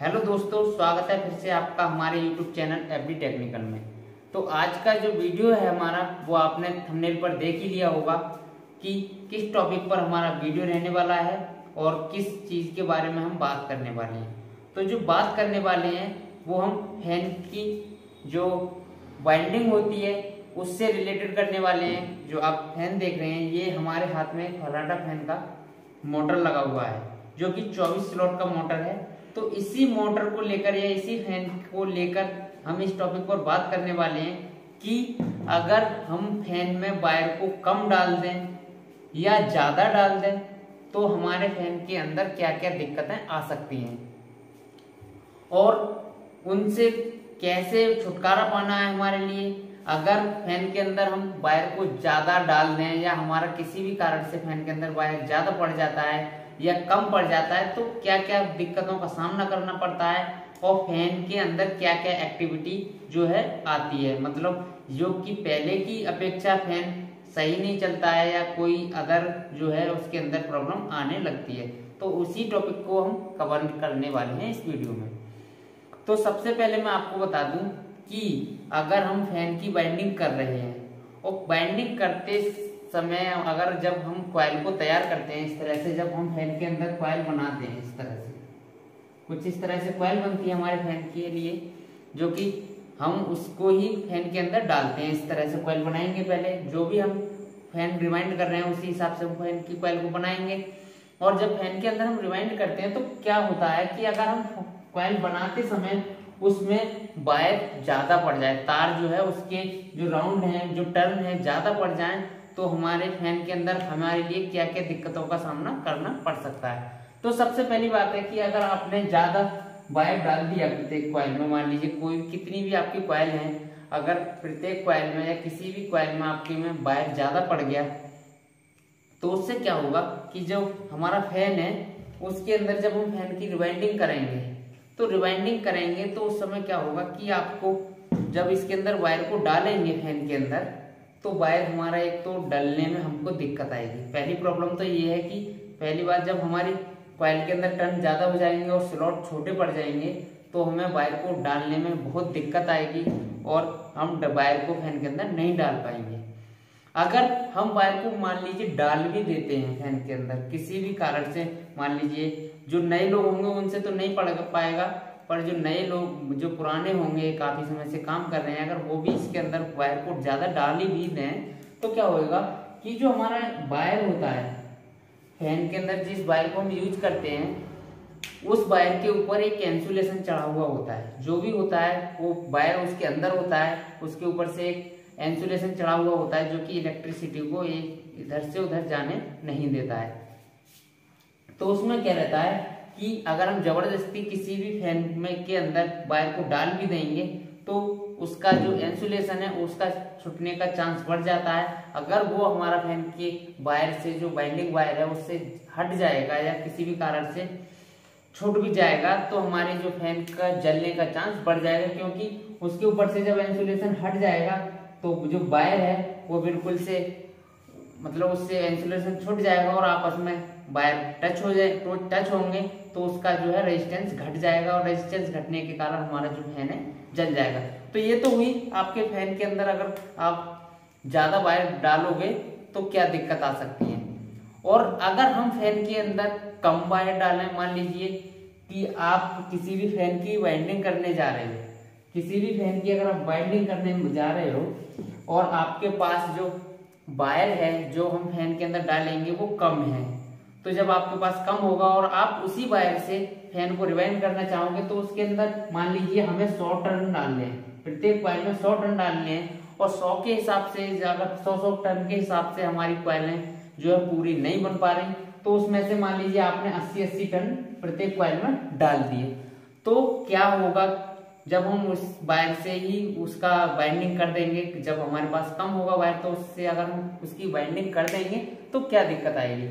Hello दोस्तों, स्वागत है फिर से आपका हमारे YouTube चैनल एफबी टेक्निकल में। तो आज का जो वीडियो है हमारा वो आपने थंबनेल पर देख ही लिया होगा कि किस टॉपिक पर हमारा वीडियो रहने वाला है और किस चीज़ के बारे में हम बात करने वाले हैं। तो जो बात करने वाले हैं वो हम फैन की जो वाइंडिंग होती है उससे रिलेटेड करने वाले हैं। जो आप फैन देख रहे हैं ये हमारे हाथ में फराटा फैन का मोटर लगा हुआ है जो कि 24 स्लॉट का मोटर है। तो इसी मोटर को लेकर या इसी फैन को लेकर हम इस टॉपिक पर बात करने वाले हैं कि अगर हम फैन में वायर को कम डाल दें या ज़्यादा डाल दें तो हमारे फैन के अंदर क्या क्या दिक्कतें आ सकती हैं और उनसे कैसे छुटकारा पाना है हमारे लिए। अगर फैन के अंदर हम वायर को ज़्यादा डाल दें या हमारा किसी भी कारण से फैन के अंदर वायर ज़्यादा पड़ जाता है या कम पड़ जाता है तो क्या क्या दिक्कतों का सामना करना पड़ता है और फैन के अंदर क्या क्या एक्टिविटी जो है आती है, मतलब जो कि पहले की अपेक्षा फैन सही नहीं चलता है या कोई अदर जो है उसके अंदर प्रॉब्लम आने लगती है। तो उसी टॉपिक को हम कवर करने वाले हैं इस वीडियो में। तो सबसे पहले मैं आपको बता दूं कि अगर हम फैन की वाइंडिंग कर रहे हैं और वाइंडिंग करते समय अगर जब हम कॉइल को तैयार करते हैं इस तरह से, जब हम फैन के अंदर कॉइल बनाते हैं इस तरह से, कुछ इस तरह से कॉइल बनती है हमारे फैन के लिए जो कि हम उसको ही फैन के अंदर डालते हैं। इस तरह से कॉइल बनाएंगे, पहले जो भी हम फैन रिवाइंड कर रहे हैं उसी हिसाब से हम फैन की कॉइल को बनाएंगे। और जब फैन के अंदर हम रिवाइंड करते हैं तो क्या होता है कि अगर हम कॉइल बनाते समय उसमें वायर ज्यादा पड़ जाए, तार जो है उसके जो राउंड है जो टर्न है ज्यादा पड़ जाए तो हमारे फैन के अंदर हमारे लिए क्या क्या दिक्कतों का सामना करना पड़ सकता है। तो सबसे पहली बात है कि अगर आपने ज्यादा वायर डाल दिया प्रत्येक कॉइल में, मान लीजिए कोई कितनी भी आपकी कॉइल है, अगर प्रत्येक कॉइल में या किसी भी कॉइल में आपके में वायर ज्यादा पड़ गया तो उससे क्या होगा कि जो हमारा फैन है उसके अंदर जब हम फैन की रिवाइंडिंग करेंगे तो उस समय क्या होगा कि आपको जब इसके अंदर वायर को डालेंगे फैन के अंदर तो वायर हमारा एक तो डलने में हमको दिक्कत आएगी। पहली प्रॉब्लम तो ये है कि पहली बार जब हमारी कॉइल के अंदर टर्न ज्यादा हो जाएंगे और स्लॉट छोटे पड़ जाएंगे तो हमें वायर को डालने में बहुत दिक्कत आएगी और हम वायर को फैन के अंदर नहीं डाल पाएंगे। अगर हम वायर को मान लीजिए डाल भी देते हैं फैन के अंदर किसी भी कारण से, मान लीजिए जो नए लोग होंगे उनसे तो नहीं पड़ पाएगा, पर जो नए लोग जो पुराने होंगे काफी समय से काम कर रहे हैं अगर वो भी इसके अंदर वायर को ज्यादा डाल ही भी दें तो क्या होगा कि जो हमारा वायर होता है फैन के अंदर जिस वायर को हम यूज करते हैं उस वायर के ऊपर एक इंसुलेशन चढ़ा हुआ होता है। जो भी होता है वो वायर उसके अंदर होता है, उसके ऊपर से एक इंसुलेशन चढ़ा हुआ होता है जो कि इलेक्ट्रिसिटी को एक इधर से उधर जाने नहीं देता है। तो उसमें क्या रहता है कि अगर हम जबरदस्ती किसी भी फैन में के अंदर वायर को डाल भी देंगे तो उसका जो इंसुलेशन है उसका छूटने का चांस बढ़ जाता है। अगर वो हमारा फैन के वायर से जो वाइंडिंग वायर है उससे हट जाएगा या किसी भी कारण से छूट भी जाएगा तो हमारे जो फैन का जलने का चांस बढ़ जाएगा, क्योंकि उसके ऊपर से जब इंसुलेशन हट जाएगा तो जो वायर है वो बिल्कुल से मतलब उससे इंसुलेशन छूट जाएगा और आपस में वायर टच होंगे तो उसका जो है रेजिस्टेंस घट जाएगा और रेजिस्टेंस घटने के कारण हमारा जो फैन है जल जाएगा। तो ये तो हुई आपके फैन के अंदर अगर आप ज्यादा वायर डालोगे तो क्या दिक्कत आ सकती है। और अगर हम फैन के अंदर कम वायर डालें, मान लीजिए कि आप किसी भी फैन की वाइंडिंग करने जा रहे हो, किसी भी फैन की अगर आप वाइंडिंग करने जा रहे हो और आपके पास जो वायर है जो हम फैन के अंदर डालेंगे वो कम है, तो जब आपके पास कम होगा और आप उसी वायर से फैन को रिवाइंड करना चाहोगे तो उसके अंदर मान लीजिए हमें 100 टर्न डालने हैं, प्रत्येक कॉइल में 100 टर्न डालने हैं और 100 के हिसाब से अगर 100 टर्न के हिसाब से हमारी कॉइलें जो है पूरी नहीं बन पा रही तो उसमें से मान लीजिए आपने 80-80 टन प्रत्येक कॉइल में डाल दिए तो क्या होगा जब हम उस वायर से ही उसका बाइंडिंग कर देंगे, जब हमारे पास कम होगा वायर तो उससे अगर हम उसकी बाइंडिंग कर देंगे तो क्या दिक्कत आएगी।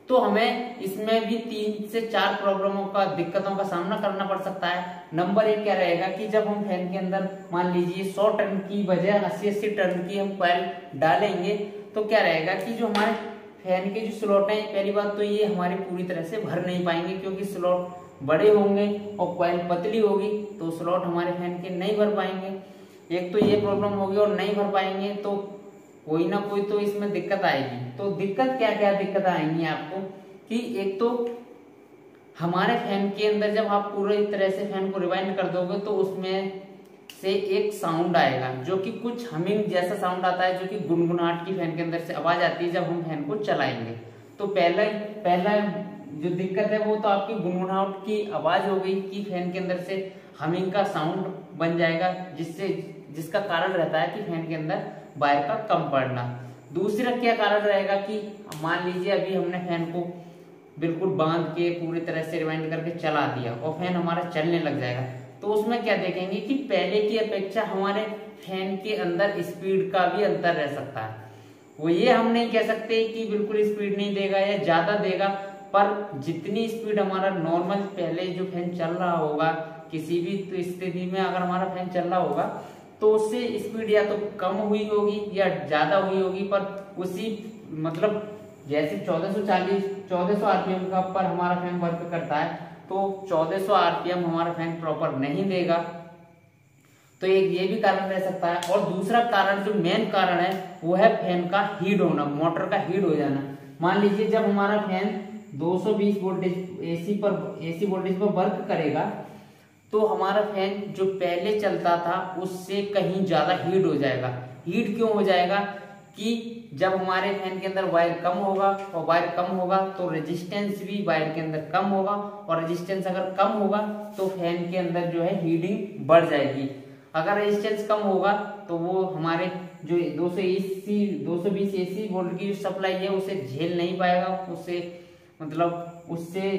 तो हमें इसमें भी 3 से 4 प्रॉब्लमों का दिक्कतों का सामना करना पड़ सकता है। नंबर 1 क्या रहेगा कि जब हम फैन के अंदर मान लीजिए 100 टन की बजाय 80-80 टन की हम कॉइल डालेंगे तो क्या रहेगा कि जो हमारे फैन के जो स्लॉट है, पहली बात तो ये हमारी पूरी तरह से भर नहीं पाएंगे क्योंकि स्लॉट बड़े होंगे और कॉइल पतली होगी तो स्लॉट हमारे फैन के नहीं भर पाएंगे। एक तो ये प्रॉब्लम होगी, और नहीं भर पाएंगे तो कोई ना कोई तो इसमें दिक्कत आएगी। तो दिक्कत क्या क्या दिक्कत आएंगी आपको कि एक तो हमारे फैन के अंदर जब आप पूरी तरह से फैन को रिवाइंड कर दोगे तो उसमें से एक साउंड आएगा जो कि कुछ हमिंग जैसा साउंड आता है, जो कि गुनगुनाहट की फैन के अंदर से आवाज आती है जब हम फैन को चलाएंगे। तो पहला जो दिक्कत है वो तो आपकी गुनगुनाहट की आवाज हो गई कि फैन के अंदर से हमिंग का साउंड बन जाएगा, जिसका कारण रहता है कि फैन के अंदर वायर का कम पड़ना। दूसरा क्या कारण रहेगा कि मान लीजिए अभी हमने फैन को बिल्कुल बांध के पूरी तरह से रिवाइंड करके चला दिया और फैन हमारा चलने लग जाएगा, तो उसमें क्या देखेंगे कि पहले की अपेक्षा हमारे फैन के अंदर स्पीड का भी अंतर रह सकता है। वो ये हम नहीं कह सकते कि बिल्कुल स्पीड नहीं देगा या ज्यादा देगा, पर जितनी स्पीड हमारा नॉर्मल पहले जो फैन चल रहा होगा किसी भी स्थिति में अगर हमारा फैन चल रहा होगा तो उससे स्पीड या तो कम हुई होगी या ज्यादा हुई होगी, पर उसी मतलब जैसे 1440 आरपीएम का पर हमारा फैन वर्क करता है तो 1400 आरपीएम हमारा फैन प्रॉपर नहीं देगा। तो एक ये भी कारण रह सकता है। और दूसरा कारण जो मेन कारण है वो है फैन का हीट होना, मोटर का हीट हो जाना। मान लीजिए जब हमारा फैन 220 वोल्टेज एसी वोल्टेज पर वर्क करेगा तो हमारा फैन जो पहले चलता था उससे कहीं ज्यादा हीट हो जाएगा। हीट क्यों हो जाएगा कि जब हमारे फैन के अंदर वायर कम होगा और वायर कम होगा तो रेजिस्टेंस भी वायर के अंदर कम होगा, और रेजिस्टेंस अगर कम होगा तो फैन के अंदर जो है हीटिंग बढ़ जाएगी। अगर रेजिस्टेंस कम होगा तो वो हमारे जो 220 एसी वोल्ट की जो सप्लाई है उसे झेल नहीं पाएगा, उससे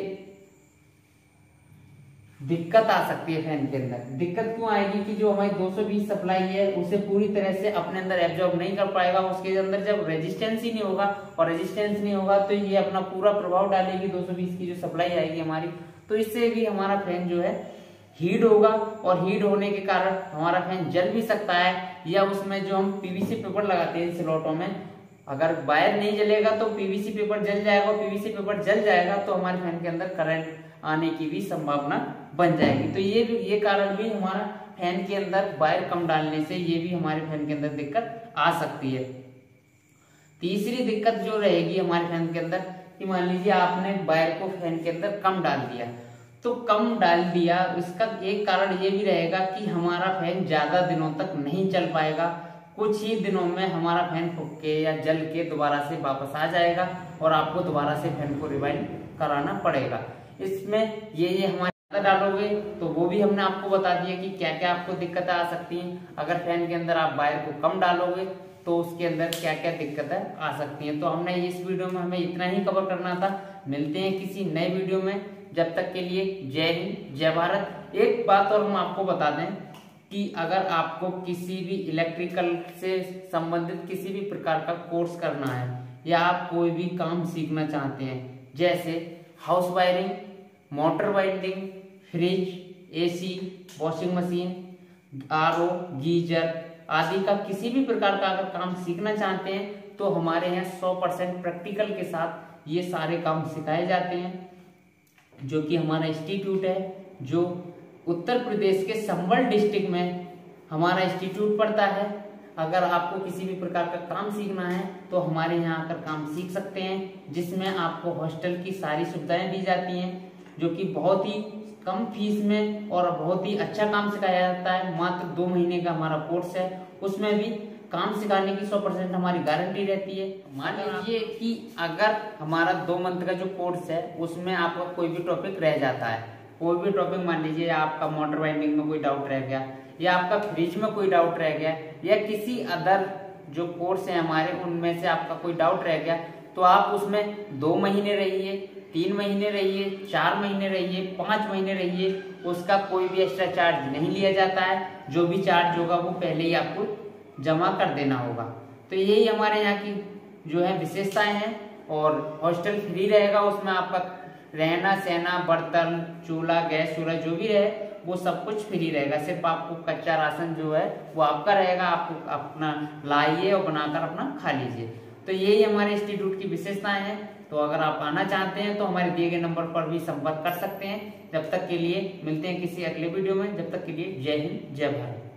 दिक्कत आ सकती है फैन के अंदर। दिक्कत क्यों आएगी कि जो हमारी 220 सप्लाई है उसे पूरी तरह से अपने अंदर एब्जॉर्ब नहीं कर पाएगा। उसके अंदर जब रेजिस्टेंस ही नहीं होगा और रेजिस्टेंस नहीं होगा तो ये अपना पूरा प्रभाव डालेगी 220 की जो सप्लाई आएगी हमारी, तो इससे भी हमारा फैन जो है हीट होगा, और हीट होने के कारण हमारा फैन जल भी सकता है। या उसमें जो हम पीवीसी पेपर लगाते हैं स्लॉटों में, अगर वायर नहीं जलेगा तो पीवीसी पेपर जल जाएगा, और पीवीसी पेपर जल जाएगा तो हमारे फैन के अंदर करंट आने की भी संभावना बन जाएगी। तो ये कारण भी हमारा फैन के अंदर वायर कम डालने से ये भी हमारे फैन के अंदर दिक्कत आ सकती है। तीसरी दिक्कत जो रहेगी हमारे फैन के अंदर कि मान लीजिए आपने वायर को फैन के अंदर कम डाल दिया, तो कम डाल दिया इसका एक कारण ये भी रहेगा कि हमारा फैन ज्यादा दिनों तक नहीं चल पाएगा। कुछ ही दिनों में हमारा फैन फूक के या जल के दोबारा से वापस आ जाएगा और आपको दोबारा से फैन को रिवाइंड कराना पड़ेगा। इसमें ये हमारे डालोगे तो वो भी हमने आपको बता दिया कि क्या क्या आपको दिक्कतें आ सकती हैं। अगर फैन के अंदर आप वायर को कम डालोगे तो उसके अंदर क्या क्या दिक्कतें आ सकती हैं। तो हमने इस वीडियो में हमें इतना ही कवर करना था। मिलते हैं किसी नए वीडियो में, जब तक के लिए जय हिंद जय भारत। एक बात और हम आपको बता दें कि अगर आपको किसी भी इलेक्ट्रिकल से संबंधित किसी भी प्रकार का कोर्स करना है या आप कोई भी काम सीखना चाहते हैं, जैसे house wiring, motor winding, fridge, AC, washing machine, RO, geyser आदि का किसी भी प्रकार का अगर काम सीखना चाहते हैं तो हमारे यहाँ 100% प्रैक्टिकल के साथ ये सारे काम सिखाए जाते हैं, जो कि हमारा इंस्टीट्यूट है, जो उत्तर प्रदेश के संबल डिस्ट्रिक्ट में हमारा इंस्टीट्यूट पड़ता है। अगर आपको किसी भी प्रकार का काम सीखना है तो हमारे यहाँ आकर काम सीख सकते हैं, जिसमें आपको हॉस्टल की सारी सुविधाएं दी जाती हैं, जो कि बहुत ही कम फीस में और बहुत ही अच्छा काम सिखाया जाता है। मात्र 2 महीने का हमारा कोर्स है, उसमें भी काम सिखाने की 100% हमारी गारंटी रहती है। मान लीजिए कि अगर हमारा 2 मंथ का जो कोर्स है उसमें आपका कोई भी टॉपिक रह जाता है, कोई भी टॉपिक मान लीजिए आपका मोटर वाइंडिंग में कोई डाउट रह गया, या आपका फ्रिज में कोई डाउट रह गया, या किसी अदर जो कोर्स है हमारे उनमें से आपका कोई डाउट रह गया, तो आप उसमें 2 महीने रहिए, 3 महीने रहिए, 4 महीने रहिए, 5 महीने रहिए, उसका कोई भी एक्स्ट्रा चार्ज नहीं लिया जाता है। जो भी चार्ज होगा वो पहले ही आपको जमा कर देना होगा। तो यही हमारे यहाँ की जो है विशेषताएं हैं। और हॉस्टल फ्री रहेगा, उसमें आपका रहना सहना, बर्तन, चूल्हा, गैस चूल्हा जो भी रहे वो सब कुछ फ्री रहेगा। सिर्फ आपको कच्चा राशन जो है वो आपका रहेगा, आपको अपना लाइए और बनाकर अपना खा लीजिए। तो यही हमारे इंस्टीट्यूट की विशेषताएं हैं। तो अगर आप आना चाहते हैं तो हमारे दिए गए नंबर पर भी संपर्क कर सकते हैं। जब तक के लिए मिलते हैं किसी अगले वीडियो में, जब तक के लिए जय हिंद जय भारत।